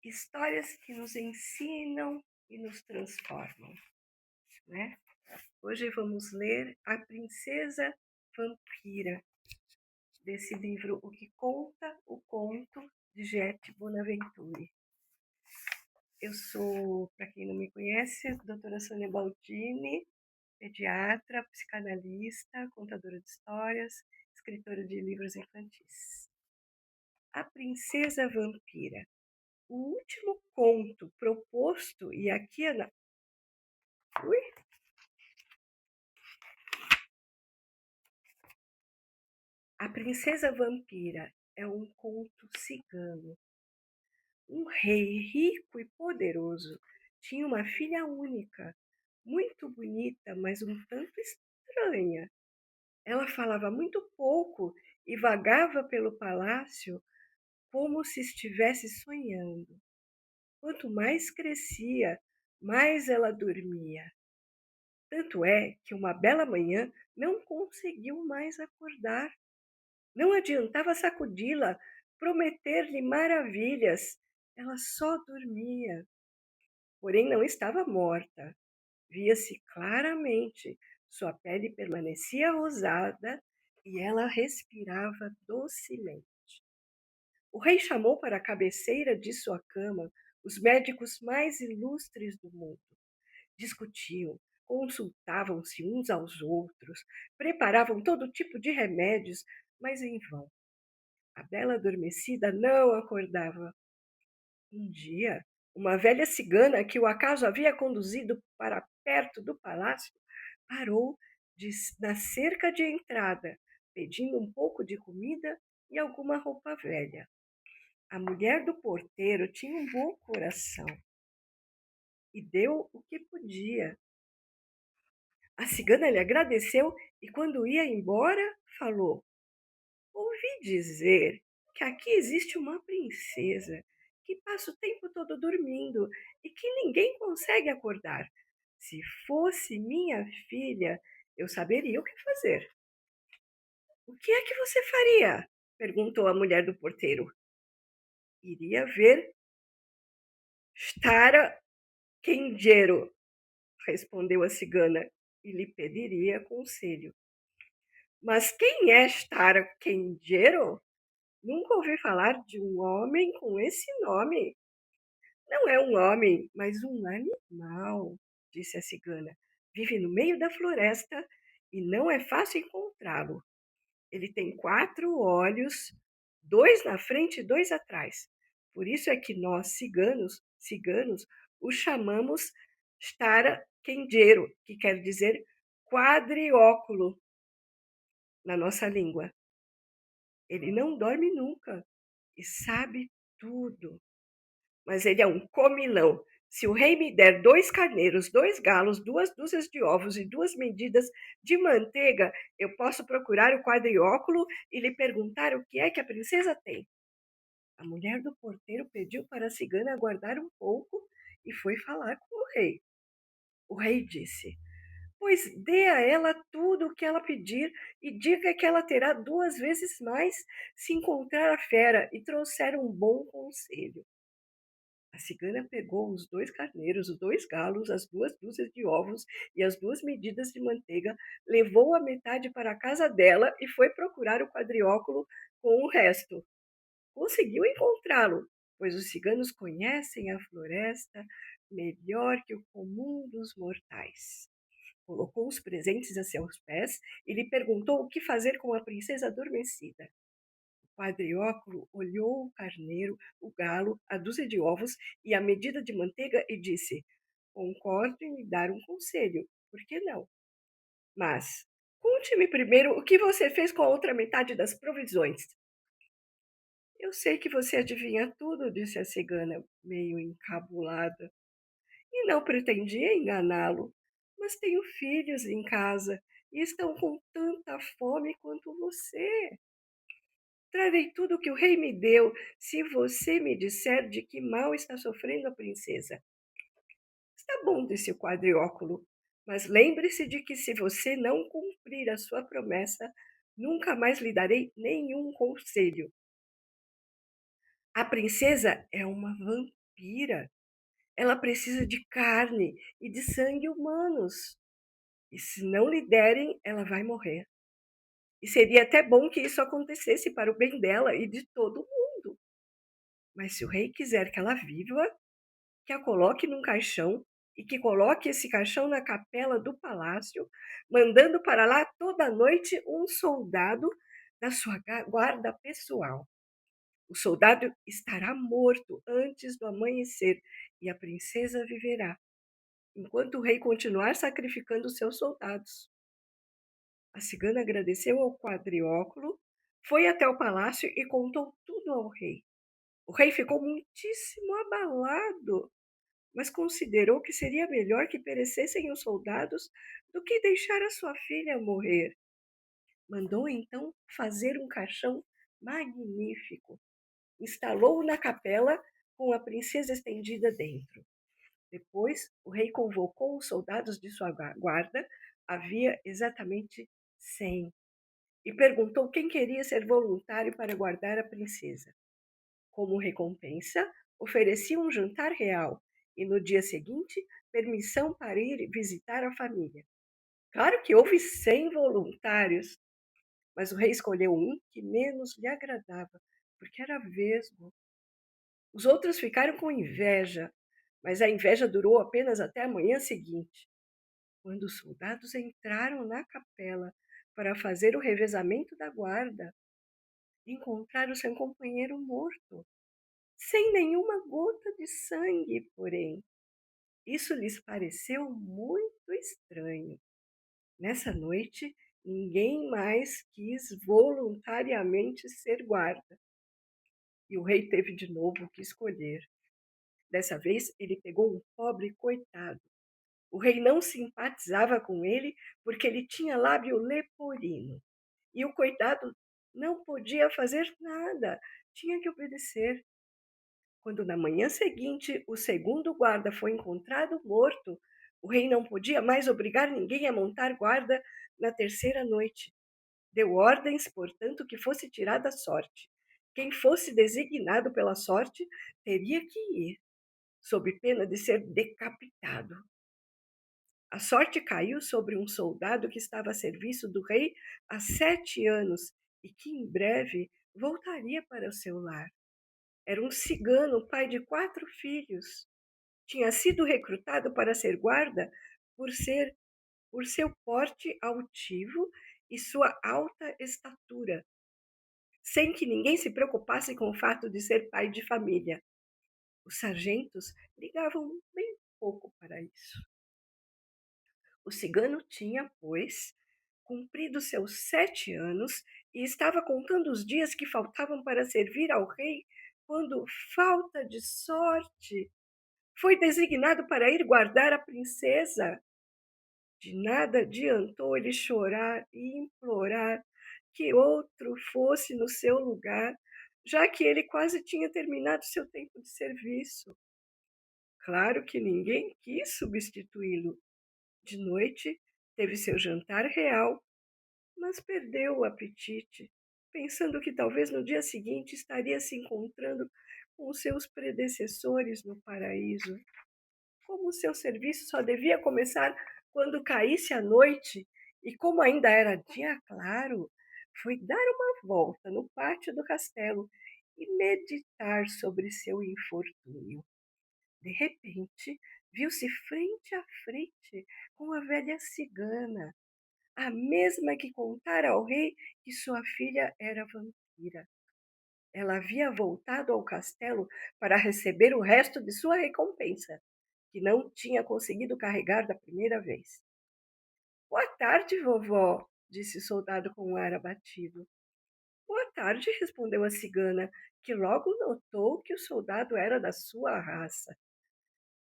Histórias que nos ensinam e nos transformam, né? Hoje vamos ler A Princesa Vampira, desse livro O que Conta o Conto, de Jette Bonaventure. Eu sou, para quem não me conhece, a doutora Sônia Baldini, pediatra, psicanalista, contadora de histórias, escritora de livros infantis. A Princesa Vampira. O último conto proposto, e aqui Ui? A Princesa Vampira é um conto cigano. Um rei rico e poderoso tinha uma filha única, muito bonita, mas um tanto estranha. Ela falava muito pouco e vagava pelo palácio como se estivesse sonhando. Quanto mais crescia, mais ela dormia. Tanto é que uma bela manhã não conseguiu mais acordar. Não adiantava sacudi-la, prometer-lhe maravilhas. Ela só dormia. Porém, não estava morta. Via-se claramente. Sua pele permanecia rosada e ela respirava docemente. O rei chamou para a cabeceira de sua cama os médicos mais ilustres do mundo. Discutiam, consultavam-se uns aos outros, preparavam todo tipo de remédios, mas em vão. A bela adormecida não acordava. Um dia, uma velha cigana que o acaso havia conduzido para perto do palácio parou na cerca de entrada, pedindo um pouco de comida e alguma roupa velha. A mulher do porteiro tinha um bom coração e deu o que podia. A cigana lhe agradeceu e, quando ia embora, falou: Ouvi dizer que aqui existe uma princesa que passa o tempo todo dormindo e que ninguém consegue acordar. Se fosse minha filha, eu saberia o que fazer. O que é que você faria? Perguntou a mulher do porteiro. Iria ver Stara Kenjero, respondeu a cigana, e lhe pediria conselho. Mas quem é Stara Kenjero? Nunca ouvi falar de um homem com esse nome. Não é um homem, mas um animal, disse a cigana. Vive no meio da floresta e não é fácil encontrá-lo. Ele tem 4 olhos, 2 na frente e 2 atrás. Por isso é que nós, ciganos, o chamamos Stara Kenjero, que quer dizer quadrióculo na nossa língua. Ele não dorme nunca e sabe tudo. Mas ele é um comilão. Se o rei me der 2 carneiros, 2 galos, 2 dúzias de ovos e 2 medidas de manteiga, eu posso procurar o quadrióculo e lhe perguntar o que é que a princesa tem. A mulher do porteiro pediu para a cigana aguardar um pouco e foi falar com o rei. O rei disse: Pois dê a ela tudo o que ela pedir e diga que ela terá 2 vezes mais se encontrar a fera e trouxer um bom conselho. A cigana pegou os 2 carneiros, os 2 galos, as 2 dúzias de ovos e as 2 medidas de manteiga, levou a metade para a casa dela e foi procurar o quadrióculo com o resto. Conseguiu encontrá-lo, pois os ciganos conhecem a floresta melhor que o comum dos mortais. Colocou os presentes a seus pés e lhe perguntou o que fazer com a princesa adormecida. O quadrióculo olhou o carneiro, o galo, a dúzia de ovos e a medida de manteiga e disse: Concordo em lhe dar um conselho, por que não? Mas conte-me primeiro o que você fez com a outra metade das provisões. Eu sei que você adivinha tudo, disse a cigana, meio encabulada, e não pretendia enganá-lo, mas tenho filhos em casa e estão com tanta fome quanto você. Trarei tudo o que o rei me deu, se você me disser de que mal está sofrendo a princesa. Está bom, disse o quadrióculo, mas lembre-se de que se você não cumprir a sua promessa, nunca mais lhe darei nenhum conselho. A princesa é uma vampira, respira. Ela precisa de carne e de sangue humanos. E se não lhe derem, ela vai morrer. E seria até bom que isso acontecesse para o bem dela e de todo mundo. Mas se o rei quiser que ela viva, que a coloque num caixão e que coloque esse caixão na capela do palácio, mandando para lá toda noite um soldado da sua guarda pessoal. O soldado estará morto antes do amanhecer e a princesa viverá, enquanto o rei continuar sacrificando seus soldados. A cigana agradeceu ao quadrióculo, foi até o palácio e contou tudo ao rei. O rei ficou muitíssimo abalado, mas considerou que seria melhor que perecessem os soldados do que deixar a sua filha morrer. Mandou então fazer um caixão magnífico. Instalou-o na capela com a princesa estendida dentro. Depois, o rei convocou os soldados de sua guarda, havia exatamente 100, e perguntou quem queria ser voluntário para guardar a princesa. Como recompensa, oferecia um jantar real e, no dia seguinte, permissão para ir visitar a família. Claro que houve 100 voluntários, mas o rei escolheu um que menos lhe agradava, porque era vesgo. Os outros ficaram com inveja, mas a inveja durou apenas até a manhã seguinte, quando os soldados entraram na capela para fazer o revezamento da guarda. Encontraram seu companheiro morto, sem nenhuma gota de sangue, porém. Isso lhes pareceu muito estranho. Nessa noite, ninguém mais quis voluntariamente ser guarda, e o rei teve de novo que escolher. Dessa vez, ele pegou um pobre coitado. O rei não simpatizava com ele porque ele tinha lábio leporino. E o coitado não podia fazer nada, tinha que obedecer. Quando na manhã seguinte o segundo guarda foi encontrado morto, o rei não podia mais obrigar ninguém a montar guarda na terceira noite. Deu ordens, portanto, que fosse tirada a sorte. Quem fosse designado pela sorte teria que ir, sob pena de ser decapitado. A sorte caiu sobre um soldado que estava a serviço do rei há 7 anos e que em breve voltaria para o seu lar. Era um cigano, pai de 4 filhos. Tinha sido recrutado para ser guarda por seu porte altivo e sua alta estatura, sem que ninguém se preocupasse com o fato de ser pai de família. Os sargentos ligavam bem pouco para isso. O cigano tinha, pois, cumprido seus 7 anos e estava contando os dias que faltavam para servir ao rei, quando, falta de sorte, foi designado para ir guardar a princesa. De nada adiantou ele chorar e implorar que outro fosse no seu lugar, já que ele quase tinha terminado seu tempo de serviço. Claro que ninguém quis substituí-lo. De noite, teve seu jantar real, mas perdeu o apetite, pensando que talvez no dia seguinte estaria se encontrando com os seus predecessores no paraíso. Como o seu serviço só devia começar quando caísse a noite, e como ainda era dia claro, foi dar uma volta no pátio do castelo e meditar sobre seu infortúnio. De repente, viu-se frente a frente com a velha cigana, a mesma que contara ao rei que sua filha era vampira. Ela havia voltado ao castelo para receber o resto de sua recompensa, que não tinha conseguido carregar da primeira vez. Boa tarde, vovó, disse o soldado com um ar abatido. Boa tarde, respondeu a cigana, que logo notou que o soldado era da sua raça.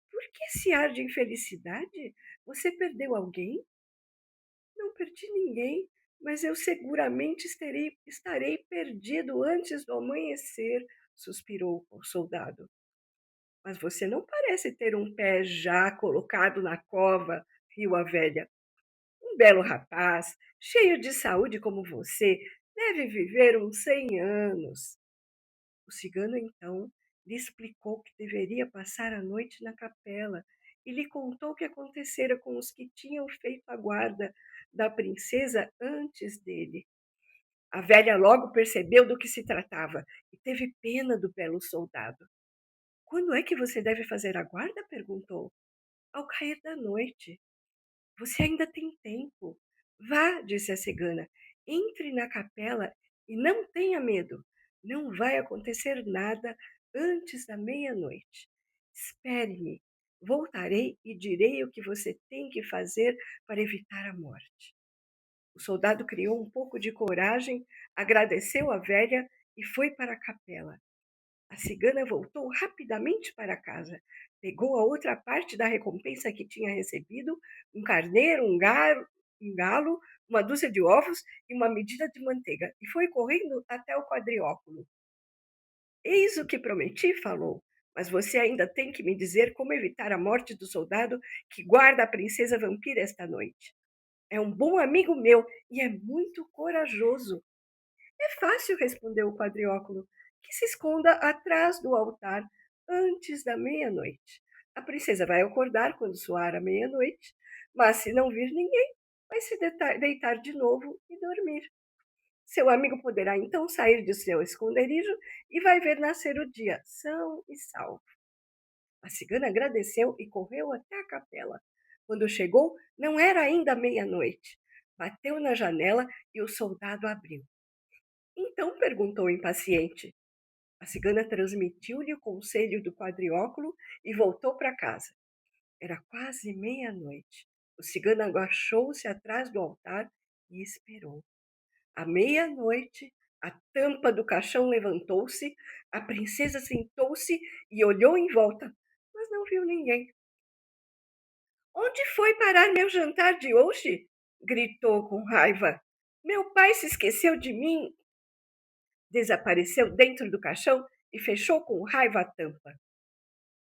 Por que esse ar de infelicidade? Você perdeu alguém? Não perdi ninguém, mas eu seguramente estarei perdido antes do amanhecer, suspirou o soldado. Mas você não parece ter um pé já colocado na cova, riu a velha. Um belo rapaz, cheio de saúde como você, deve viver uns 100 anos. O cigano, então, Lhe explicou que deveria passar a noite na capela e lhe contou o que acontecera com os que tinham feito a guarda da princesa antes dele. A velha logo percebeu do que se tratava e teve pena do belo soldado. Quando é que você deve fazer a guarda? Perguntou. Ao cair da noite. Você ainda tem tempo. Vá, disse a cigana, entre na capela e não tenha medo. Não vai acontecer nada antes da meia-noite. Espere-me. Voltarei e direi o que você tem que fazer para evitar a morte. O soldado criou um pouco de coragem, agradeceu a velha e foi para a capela. A cigana voltou rapidamente para casa. Pegou a outra parte da recompensa que tinha recebido, um carneiro, um galo, uma dúzia de ovos e uma medida de manteiga, e foi correndo até o quadrióculo. Eis o que prometi, falou, mas você ainda tem que me dizer como evitar a morte do soldado que guarda a princesa vampira esta noite. É um bom amigo meu e é muito corajoso. É fácil, respondeu o quadrióculo, que se esconda atrás do altar antes da meia-noite. A princesa vai acordar quando soar a meia-noite, mas se não vir ninguém, vai se deitar de novo e dormir. Seu amigo poderá então sair de seu esconderijo e vai ver nascer o dia, são e salvo. A cigana agradeceu e correu até a capela. Quando chegou, não era ainda meia-noite. Bateu na janela e o soldado abriu. Então perguntou impaciente. A cigana transmitiu-lhe o conselho do quadrióculo e voltou para casa. Era quase meia-noite. O cigano agachou-se atrás do altar e esperou. À meia-noite, a tampa do caixão levantou-se, a princesa sentou-se e olhou em volta, mas não viu ninguém. Onde foi parar meu jantar de hoje? Gritou com raiva. Meu pai se esqueceu de mim. Desapareceu dentro do caixão e fechou com raiva a tampa.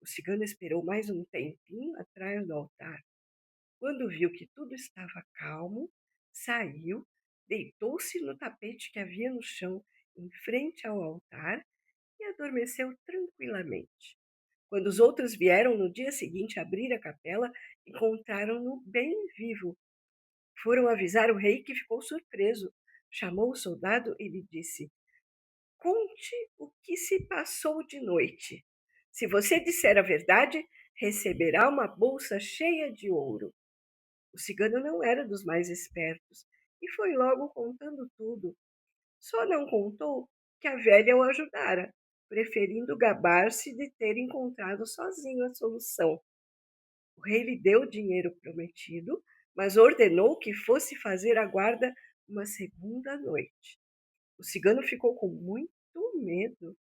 O cigano esperou mais um tempinho atrás do altar. Quando viu que tudo estava calmo, saiu, deitou-se no tapete que havia no chão em frente ao altar e adormeceu tranquilamente. Quando os outros vieram no dia seguinte abrir a capela, encontraram-no bem vivo. Foram avisar o rei, que ficou surpreso. Chamou o soldado e lhe disse: Conte o que se passou de noite. Se você disser a verdade, receberá uma bolsa cheia de ouro. O cigano não era dos mais espertos e foi logo contando tudo. Só não contou que a velha o ajudara, preferindo gabar-se de ter encontrado sozinho a solução. O rei lhe deu o dinheiro prometido, mas ordenou que fosse fazer a guarda uma segunda noite. O cigano ficou com muito medo.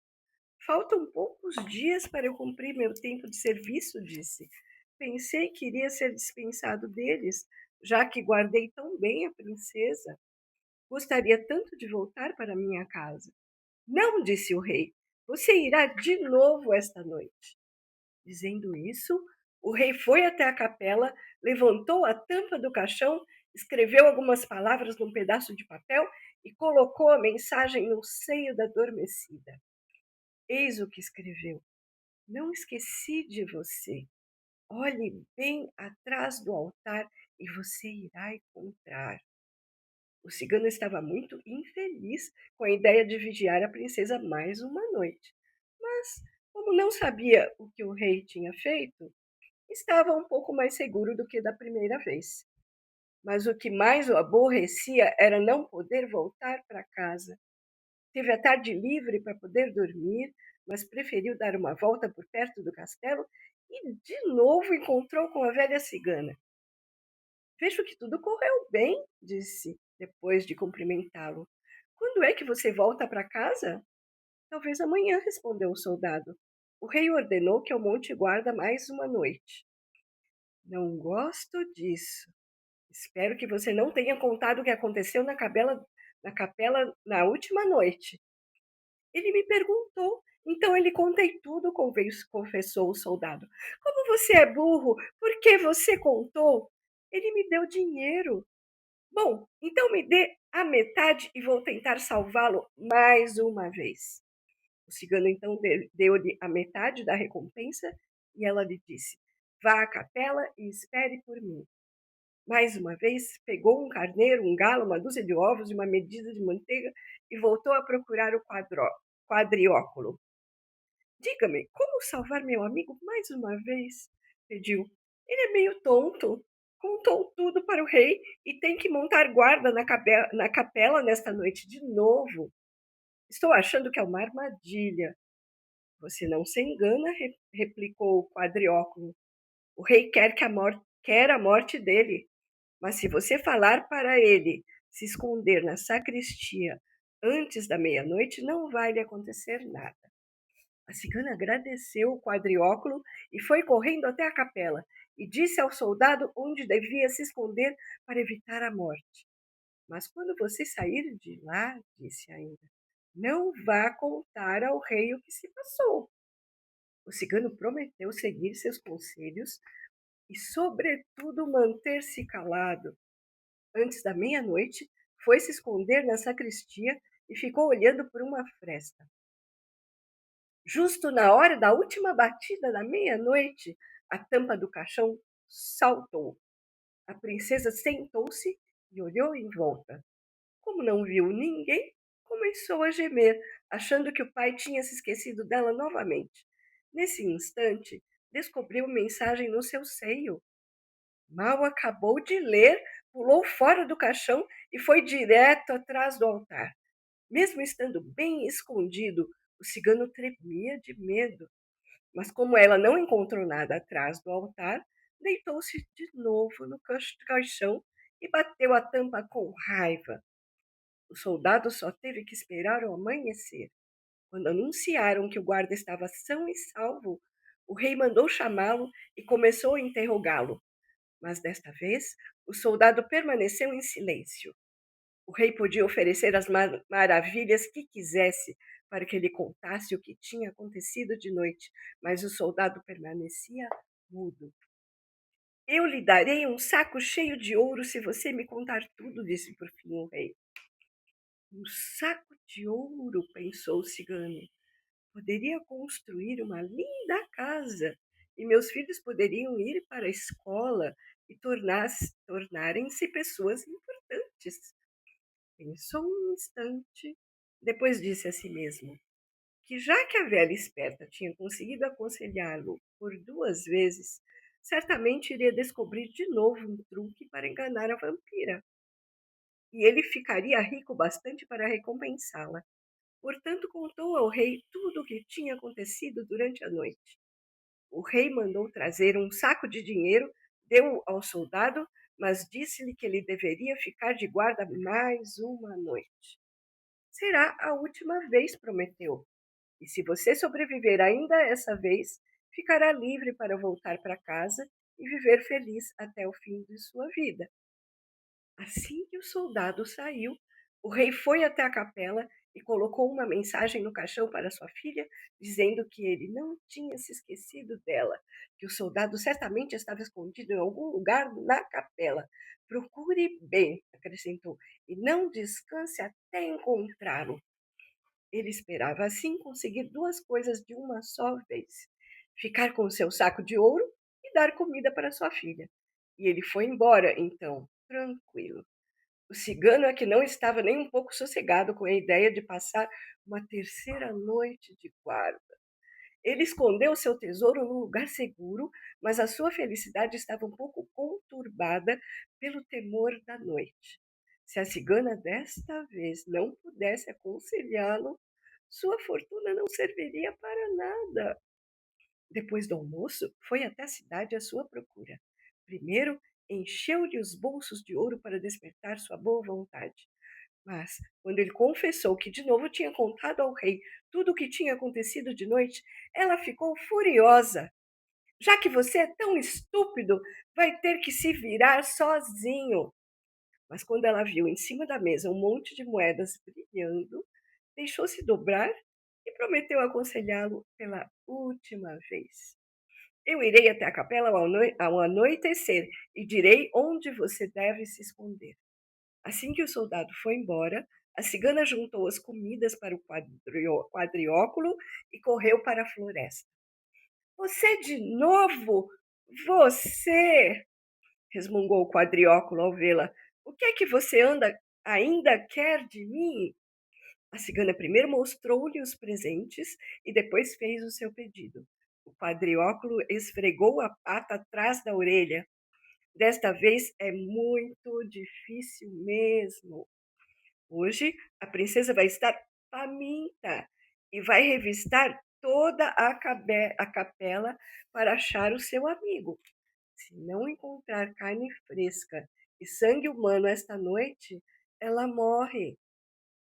Faltam poucos dias para eu cumprir meu tempo de serviço, disse. Pensei que iria ser dispensado deles, já que guardei tão bem a princesa. Gostaria tanto de voltar para minha casa. Não, disse o rei, você irá de novo esta noite. Dizendo isso, o rei foi até a capela, levantou a tampa do caixão, escreveu algumas palavras num pedaço de papel e colocou a mensagem no seio da adormecida. Eis o que escreveu: Não esqueci de você. Olhe bem atrás do altar e você irá encontrar. O cigano estava muito infeliz com a ideia de vigiar a princesa mais uma noite. Mas, como não sabia o que o rei tinha feito, estava um pouco mais seguro do que da primeira vez. Mas o que mais o aborrecia era não poder voltar para casa. Teve a tarde livre para poder dormir, mas preferiu dar uma volta por perto do castelo e de novo encontrou com a velha cigana. Vejo que tudo correu bem, disse, depois de cumprimentá-lo. Quando é que você volta para casa? Talvez amanhã, respondeu o soldado. O rei ordenou que eu monte guarda mais uma noite. Não gosto disso. Espero que você não tenha contado o que aconteceu na capela na última noite. Ele me perguntou, então ele contei tudo, confessou o soldado. Como você é burro, por que você contou? Ele me deu dinheiro. Bom, então me dê a metade e vou tentar salvá-lo mais uma vez. O cigano então deu-lhe a metade da recompensa e ela lhe disse: Vá à capela e espere por mim. Mais uma vez, pegou um carneiro, um galo, uma dúzia de ovos e uma medida de manteiga e voltou a procurar o quadrióculo. Diga-me, como salvar meu amigo mais uma vez? Pediu. Ele é meio tonto. Contou tudo para o rei e tem que montar guarda na capela nesta noite de novo. Estou achando que é uma armadilha. Você não se engana, replicou o quadrióculo. O rei quer a morte dele. Mas se você falar para ele se esconder na sacristia antes da meia-noite, não vai lhe acontecer nada. A cigana agradeceu o quadrióculo e foi correndo até a capela e disse ao soldado onde devia se esconder para evitar a morte. Mas quando você sair de lá, disse ainda, não vá contar ao rei o que se passou. O cigano prometeu seguir seus conselhos e, sobretudo, manter-se calado. Antes da meia-noite, foi se esconder na sacristia e ficou olhando por uma fresta. Justo na hora da última batida da meia-noite, a tampa do caixão saltou. A princesa sentou-se e olhou em volta. Como não viu ninguém, começou a gemer, achando que o pai tinha se esquecido dela novamente. Nesse instante, descobriu mensagem no seu seio. Mal acabou de ler, pulou fora do caixão e foi direto atrás do altar. Mesmo estando bem escondido, o cigano tremia de medo. Mas como ela não encontrou nada atrás do altar, deitou-se de novo no caixão e bateu a tampa com raiva. O soldado só teve que esperar o amanhecer. Quando anunciaram que o guarda estava são e salvo, o rei mandou chamá-lo e começou a interrogá-lo. Mas desta vez, o soldado permaneceu em silêncio. O rei podia oferecer as maravilhas que quisesse para que ele contasse o que tinha acontecido de noite, mas o soldado permanecia mudo. Eu lhe darei um saco cheio de ouro se você me contar tudo, disse por fim o rei. Um saco de ouro, pensou o cigano. Poderia construir uma linda casa e meus filhos poderiam ir para a escola e tornarem-se pessoas importantes. Pensou um instante, depois disse a si mesmo que, já que a velha esperta tinha conseguido aconselhá-lo por 2 vezes, certamente iria descobrir de novo um truque para enganar a vampira. E ele ficaria rico bastante para recompensá-la. Portanto, contou ao rei tudo o que tinha acontecido durante a noite. O rei mandou trazer um saco de dinheiro, deu ao soldado, mas disse-lhe que ele deveria ficar de guarda mais uma noite. Será a última vez, prometeu. E se você sobreviver ainda essa vez, ficará livre para voltar para casa e viver feliz até o fim de sua vida. Assim que o soldado saiu, o rei foi até a capela e colocou uma mensagem no caixão para sua filha, dizendo que ele não tinha se esquecido dela, que o soldado certamente estava escondido em algum lugar na capela. Procure bem, acrescentou, e não descanse até encontrá-lo. Ele esperava assim conseguir 2 coisas de uma só vez: ficar com o seu saco de ouro e dar comida para sua filha. E ele foi embora, então, tranquilo. O cigano é que não estava nem um pouco sossegado com a ideia de passar uma terceira noite de guarda. Ele escondeu seu tesouro num lugar seguro, mas a sua felicidade estava um pouco conturbada pelo temor da noite. Se a cigana desta vez não pudesse aconselhá-lo, sua fortuna não serviria para nada. Depois do almoço, foi até a cidade à sua procura. Primeiro, encheu-lhe os bolsos de ouro para despertar sua boa vontade. Mas, quando ele confessou que de novo tinha contado ao rei tudo o que tinha acontecido de noite, ela ficou furiosa. Já que você é tão estúpido, vai ter que se virar sozinho. Mas quando ela viu em cima da mesa um monte de moedas brilhando, deixou-se dobrar e prometeu aconselhá-lo pela última vez. Eu irei até a capela ao anoitecer e direi onde você deve se esconder. Assim que o soldado foi embora, A cigana juntou as comidas para o quadrióculo e correu para a floresta. Você de novo? Você! Resmungou o quadrióculo ao vê-la. O que é que você ainda quer de mim? A cigana primeiro mostrou-lhe os presentes e depois fez o seu pedido. O quadrióculo esfregou a pata atrás da orelha. Desta vez é muito difícil mesmo. Hoje a princesa vai estar faminta e vai revistar toda a capela para achar o seu amigo. Se não encontrar carne fresca e sangue humano esta noite, ela morre.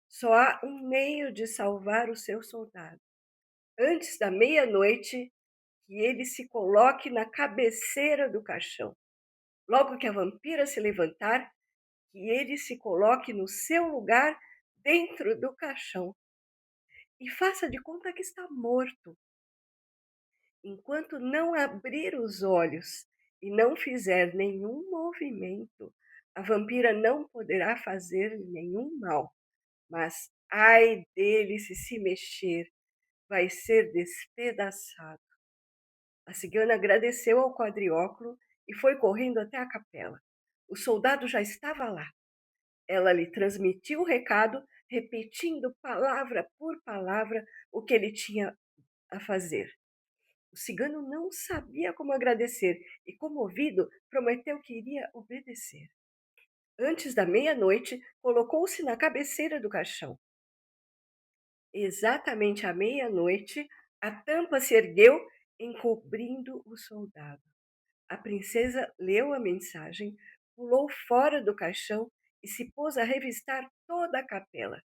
Só há um meio de salvar o seu soldado. Antes da meia-noite, que ele se coloque na cabeceira do caixão. Logo que a vampira se levantar, que ele se coloque no seu lugar dentro do caixão e faça de conta que está morto. Enquanto não abrir os olhos e não fizer nenhum movimento, a vampira não poderá fazer-lhe nenhum mal. Mas ai dele se mexer, vai ser despedaçado. A cigana agradeceu ao quadrióculo e foi correndo até a capela. O soldado já estava lá. Ela lhe transmitiu o recado, repetindo palavra por palavra o que ele tinha a fazer. O cigano não sabia como agradecer e, comovido, prometeu que iria obedecer. Antes da meia-noite, colocou-se na cabeceira do caixão. Exatamente à meia-noite, a tampa se ergueu, encobrindo o soldado. A princesa leu a mensagem, pulou fora do caixão e se pôs a revistar toda a capela.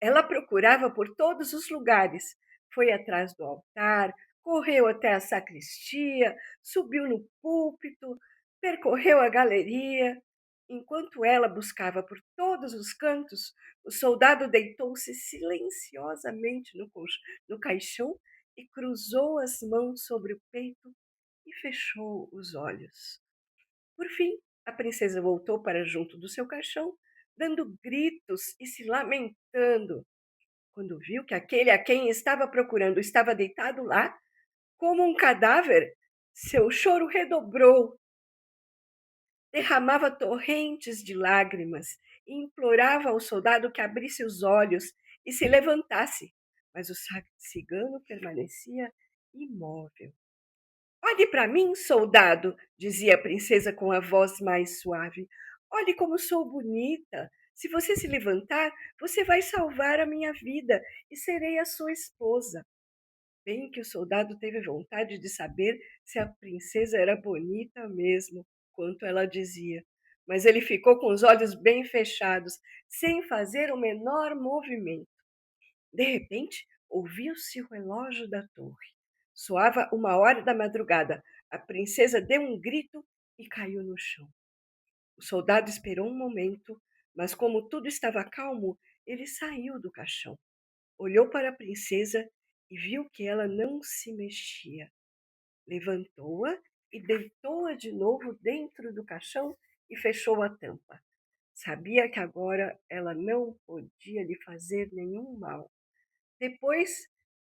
Ela procurava por todos os lugares. Foi atrás do altar, correu até a sacristia, subiu no púlpito, percorreu a galeria. Enquanto ela buscava por todos os cantos, o soldado deitou-se silenciosamente no caixão e cruzou as mãos sobre o peito e fechou os olhos. Por fim, a princesa voltou para junto do seu caixão, dando gritos e se lamentando. Quando viu que aquele a quem estava procurando estava deitado lá, como um cadáver, seu choro redobrou. Derramava torrentes de lágrimas e implorava ao soldado que abrisse os olhos e se levantasse. Mas o cigano permanecia imóvel. Olhe para mim, soldado, dizia a princesa com a voz mais suave. Olhe como sou bonita. Se você se levantar, você vai salvar a minha vida e serei a sua esposa. Bem que o soldado teve vontade de saber se a princesa era bonita mesmo, quanto ela dizia. Mas ele ficou com os olhos bem fechados, sem fazer o menor movimento. De repente, ouviu-se o relógio da torre. Soava 1 hora da madrugada. A princesa deu um grito e caiu no chão. O soldado esperou um momento, mas como tudo estava calmo, ele saiu do caixão. Olhou para a princesa e viu que ela não se mexia. Levantou-a e deitou-a de novo dentro do caixão e fechou a tampa. Sabia que agora ela não podia lhe fazer nenhum mal. Depois,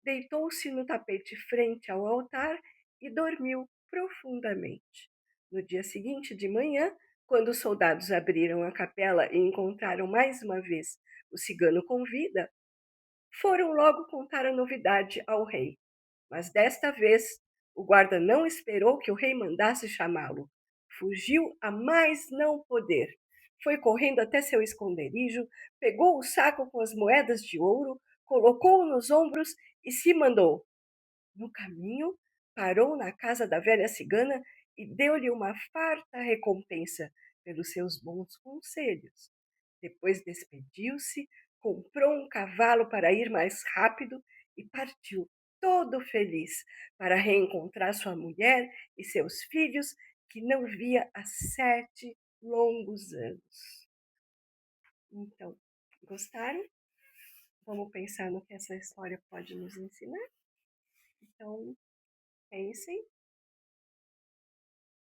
deitou-se no tapete frente ao altar e dormiu profundamente. No dia seguinte de manhã, quando os soldados abriram a capela e encontraram mais uma vez o cigano com vida, foram logo contar a novidade ao rei. Mas desta vez o guarda não esperou que o rei mandasse chamá-lo. Fugiu a mais não poder. Foi correndo até seu esconderijo, pegou o saco com as moedas de ouro, colocou-o nos ombros e se mandou. No caminho, parou na casa da velha cigana e deu-lhe uma farta recompensa pelos seus bons conselhos. Depois despediu-se, comprou um cavalo para ir mais rápido e partiu, todo feliz, para reencontrar sua mulher e seus filhos, que não via há 7 longos anos. Então, gostaram? Vamos pensar no que essa história pode nos ensinar? Então, pensem.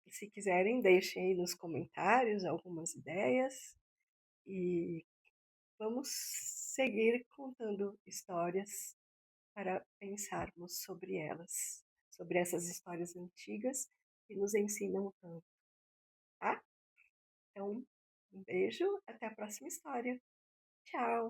E se quiserem, deixem aí nos comentários algumas ideias. E vamos seguir contando histórias para pensarmos sobre elas, sobre essas histórias antigas que nos ensinam tanto, tá? Então, um beijo, até a próxima história. Tchau!